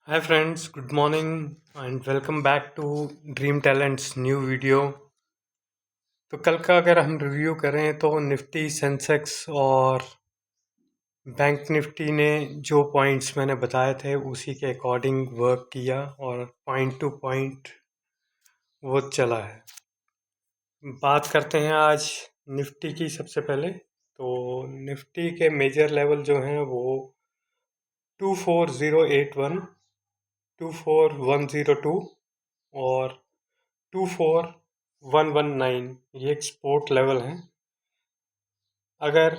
Hi friends, good morning and welcome back to Dream Talents new video. तो कल का अगर हम रिव्यू करें तो निफ्टी, सेंसेक्स और बैंक निफ्टी ने जो पॉइंट्स मैंने बताए थे उसी के अकॉर्डिंग वर्क किया और पॉइंट टू पॉइंट वो चला है। बात करते हैं आज निफ्टी की। सबसे पहले तो निफ्टी के मेजर लेवल जो हैं वो 24081, 24102 और 24119 ये एक सपोर्ट लेवल है। अगर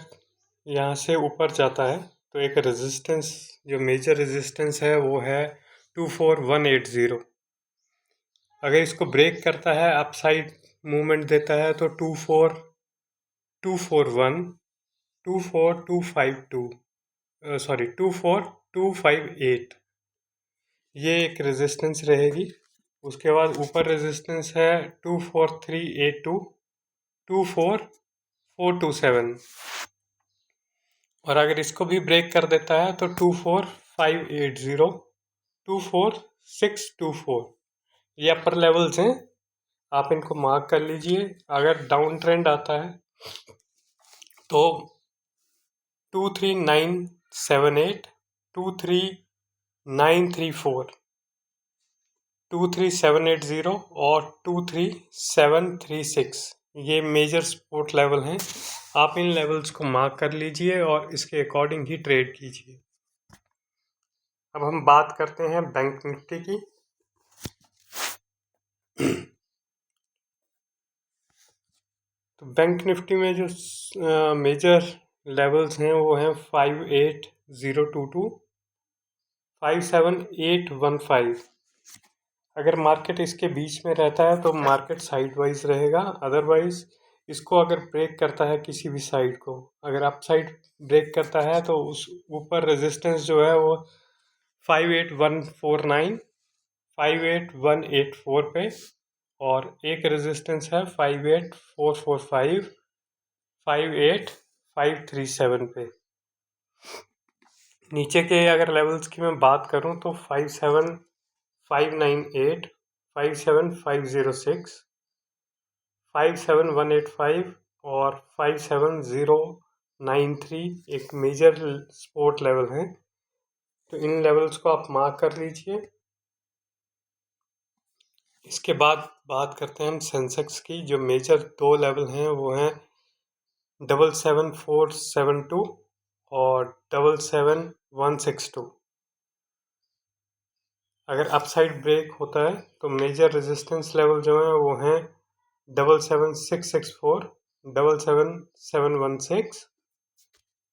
यहाँ से ऊपर जाता है तो एक रेजिस्टेंस, जो मेजर रेजिस्टेंस है वो है 24180। अगर इसको ब्रेक करता है, अपसाइड मूवमेंट देता है तो 24241, 24252, सॉरी 24258 ये एक रेजिस्टेंस रहेगी। उसके बाद ऊपर रेजिस्टेंस है 24382, 24427 और अगर इसको भी ब्रेक कर देता है तो 24580, 24624 ये अपर लेवल्स हैं। आप इनको मार्क कर लीजिए। अगर डाउन ट्रेंड आता है तो 23978, 23934, 23780 और 23736 ये मेजर सपोर्ट लेवल हैं। आप इन लेवल्स को मार्क कर लीजिए और इसके अकॉर्डिंग ही ट्रेड कीजिए। अब हम बात करते हैं बैंक निफ्टी की। तो बैंक निफ्टी में जो मेजर लेवल्स हैं वो हैं 58022, 57815। अगर मार्केट इसके बीच में रहता है तो मार्केट साइड वाइज रहेगा। अदरवाइज इसको अगर ब्रेक करता है किसी भी साइड को, अगर अप साइड ब्रेक करता है तो उस ऊपर रेजिस्टेंस जो है वो 58149, 58184 पे, और एक रेजिस्टेंस है 58445, 58537 पे। नीचे के अगर लेवल्स की मैं बात करूं तो 57598, 57506, 57185 और 57093 एक मेजर सपोर्ट लेवल है। तो इन लेवल्स को आप मार्क कर लीजिए। इसके बाद बात करते हैं हम सेंसेक्स की। जो मेजर दो लेवल हैं वो हैं 77472 और 77162। अगर अपसाइड ब्रेक होता है तो मेजर रेजिस्टेंस लेवल जो है वो हैं 77664, 77716,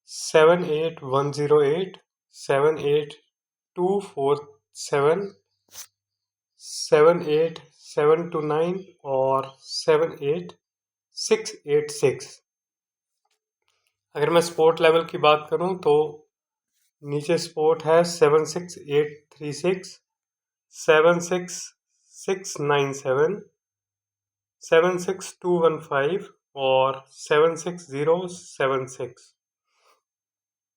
78108, 78247, 78729 और 78686। अगर मैं सपोर्ट लेवल की बात करूं तो नीचे सपोर्ट है 76836, 76697, 76215 और 76076।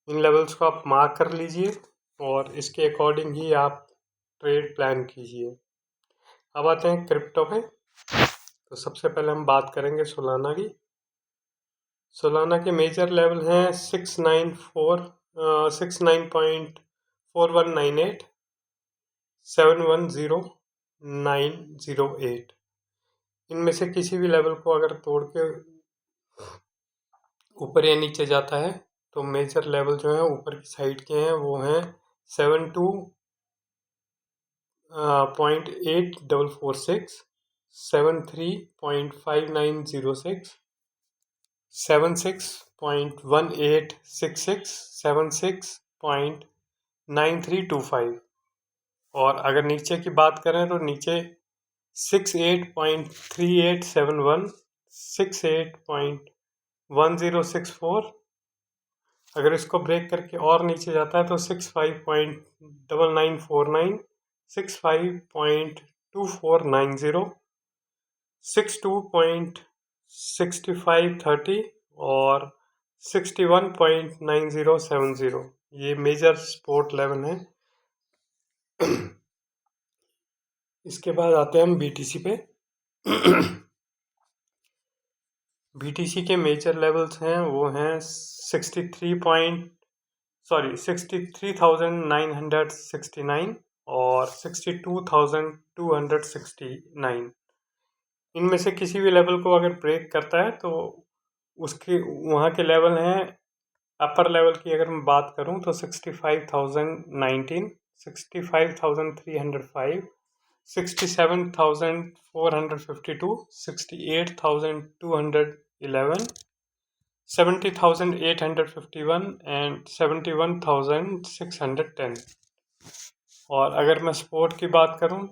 इन लेवल्स को आप मार्क कर लीजिए और इसके अकॉर्डिंग ही आप ट्रेड प्लान कीजिए। अब आते हैं क्रिप्टो पे। तो सबसे पहले हम बात करेंगे सोलाना की। सोलाना के मेजर लेवल हैं 69.4198, 710908। इनमें से किसी भी लेवल को अगर तोड़ के ऊपर या नीचे जाता है तो मेजर लेवल जो है ऊपर की साइड के हैं वो हैं 72.8446, 73.5906, 76.1866, 76.9325। और अगर नीचे की बात करें तो नीचे 68.3871, 68.1064। अगर इसको ब्रेक करके और नीचे जाता है तो 65.9949, 65.2490, 62.6530 और 61.9070 ये मेजर सपोर्ट लेवल है। इसके बाद आते हैं हम बीटीसी पे। बीटीसी के मेजर लेवल्स हैं वो हैं 63,969 और 62,269। इनमें से किसी भी लेवल को अगर ब्रेक करता है तो उसके वहाँ के लेवल हैं। अपर लेवल की अगर मैं बात करूँ तो 65,019, 65,305, 67,452, 68,211, 70,851 एंड 71,610। और अगर मैं स्पोर्ट की बात करूं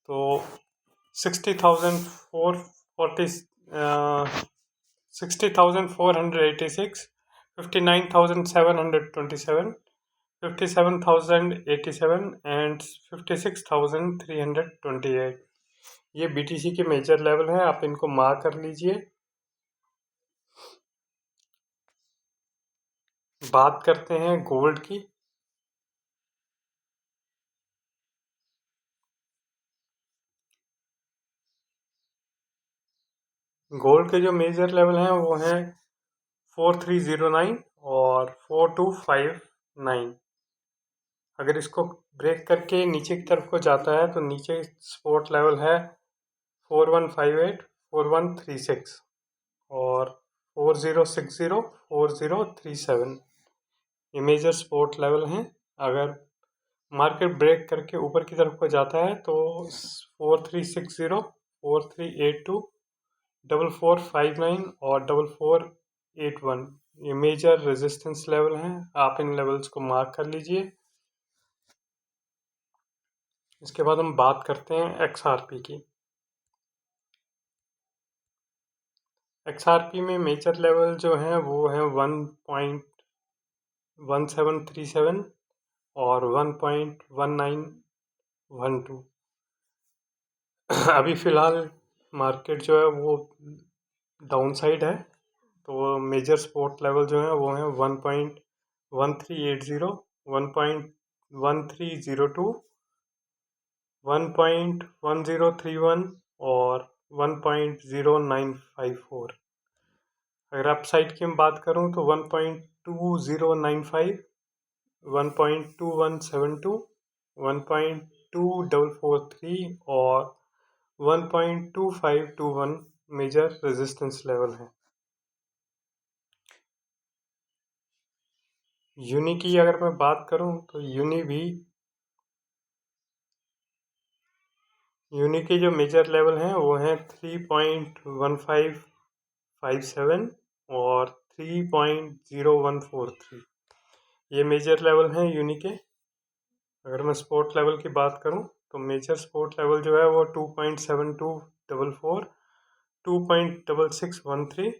तो 60,440, 60,486, 59,727, 57,087 एंड 56,328। ये बीटीसी के मेजर लेवल हैं, आप इनको मार्क कर लीजिए। बात करते हैं गोल्ड की। गोल्ड के जो मेजर लेवल हैं वो हैं 4309 और 4259। अगर इसको ब्रेक करके नीचे की तरफ को जाता है तो नीचे सपोर्ट लेवल है 4158, 4136 और 4060, 4037। ये मेजर सपोर्ट लेवल हैं। अगर मार्केट ब्रेक करके ऊपर की तरफ को जाता है तो 4360, 4382, 4459 और 4481 ये मेजर रेजिस्टेंस लेवल हैं। आप इन लेवल्स को मार्क कर लीजिए। इसके बाद हम बात करते हैं एक्सआरपी की। एक्सआरपी में मेजर लेवल जो हैं वो हैं 1.1737 और 1.1912। अभी फ़िलहाल मार्केट जो है वो डाउन साइड है, तो मेजर सपोर्ट लेवल जो है वो है 1.1380, 1.1302, 1.1031 और 1.0954। अगर अप साइड की हम बात करूं तो 1.2095, 1.2172, 1.2443 और 1.2521 मेजर रेजिस्टेंस लेवल है। यूनी की अगर मैं बात करूं तो यूनी के जो मेजर लेवल हैं वो हैं 3.1557 और 3.0143। ये मेजर लेवल हैं यूनी के। अगर मैं स्पोर्ट लेवल की बात करूं तो मेजर स्पोर्ट लेवल जो है वो 2.7244, 2.6613,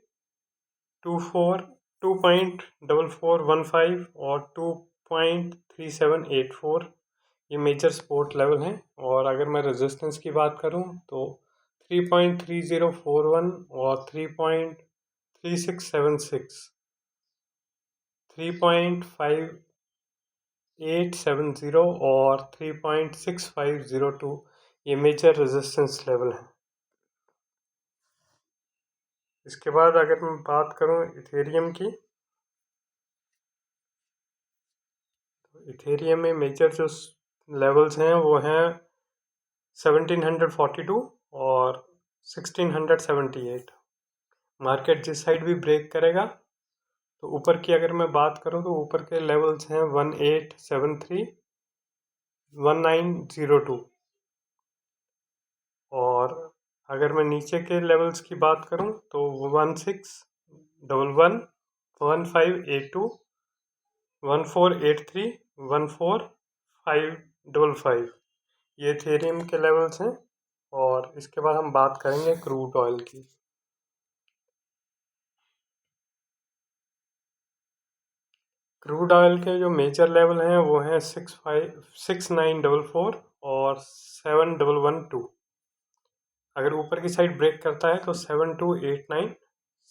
2.4415 और 2.3784 ये मेजर सपोर्ट लेवल हैं। और अगर मैं रेजिस्टेंस की बात करूं तो 3.3041 और 3.3676, 3.5870 और 3.6502 ये मेजर रेजिस्टेंस लेवल हैं। इसके बाद अगर मैं बात करूं इथेरियम की, तो इथेरियम में मेजर जो लेवल्स हैं वो हैं 1742 और 1678। मार्केट जिस साइड भी ब्रेक करेगा तो ऊपर की अगर मैं बात करूं तो ऊपर के लेवल्स हैं 1873, 1902। और अगर मैं नीचे के लेवल्स की बात करूं तो 1611, 1582, 1483, 14555 ये इथेरियम के लेवल्स हैं। और इसके बाद हम बात करेंगे क्रूड ऑयल की। क्रूड ऑयल के जो मेजर लेवल हैं वो हैं 6944 और 7112। अगर ऊपर की साइड ब्रेक करता है तो 7289,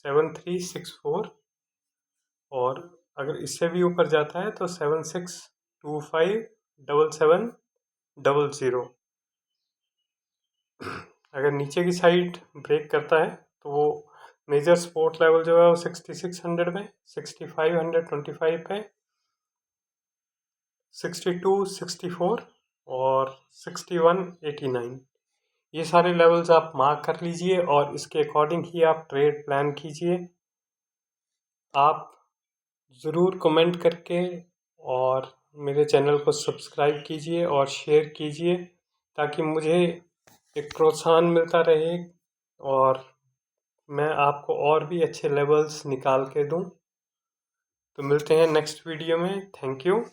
7364 और अगर इससे भी ऊपर जाता है तो 762577 00। अगर नीचे की साइड ब्रेक करता है तो वो मेजर सपोर्ट लेवल जो है वो 6600 में, 6525 पे, 62, 64 और 61, 89, ये सारे लेवल्स आप मार्क कर लीजिए और इसके अकॉर्डिंग ही आप ट्रेड प्लान कीजिए। आप ज़रूर कमेंट करके और मेरे चैनल को सब्सक्राइब कीजिए और शेयर कीजिए ताकि मुझे एक प्रोत्साहन मिलता रहे और मैं आपको और भी अच्छे लेवल्स निकाल के दूं। तो मिलते हैं नेक्स्ट वीडियो में। Thank you.